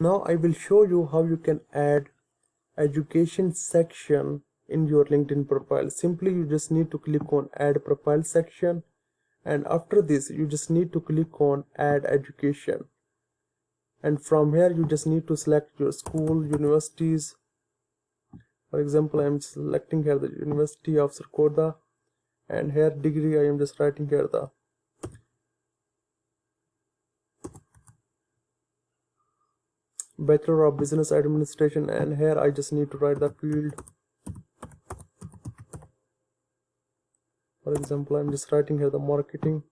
Now I will show you how you can add education section in your LinkedIn profile. Simply you just need to click on add profile section, and after this you just need to click on add education, and from here you just need to select your school, universities. For example, I am selecting here the University of Sarkodha, and here degree I am just writing here the Bachelor of Business Administration, and here I just need to write the field. For example, I'm just writing here the marketing,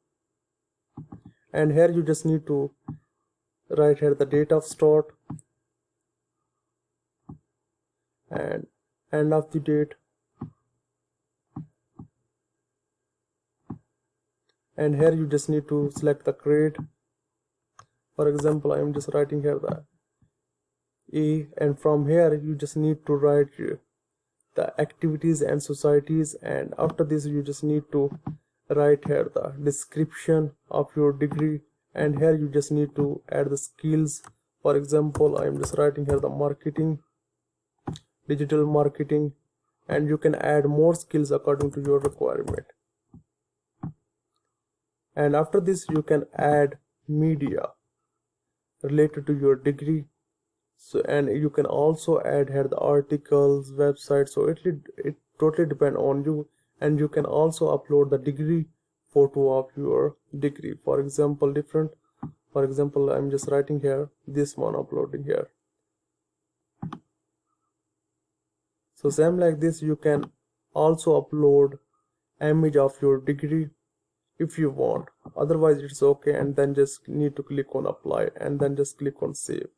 and here you just need to write here the date of start and end of the date, and here you just need to select the grade. For example, I am just writing here the A, and from here you just need to write the activities and societies, and after this you just need to write here the description of your degree, and here you just need to add the skills. For example, I am just writing here the marketing, digital marketing, and you can add more skills according to your requirement. And after this you can add media related to your degree. So, and you can also add here the articles, websites. So it totally depend on you, and you can also upload the degree photo of your degree. For example, I'm just writing here this one, uploading here. So same like this, you can also upload image of your degree if you want, otherwise it's okay, and then just need to click on apply, and then just click on save.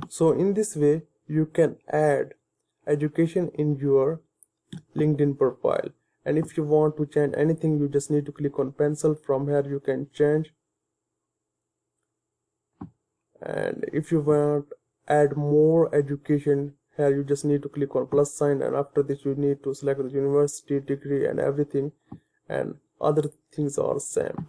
So in this way you can add education in your LinkedIn profile, and if you want to change anything you just need to click on pencil. From here you can change, and if you want add more education, here you just need to click on plus sign, and after this you need to select the university, degree, and everything, and other things are same.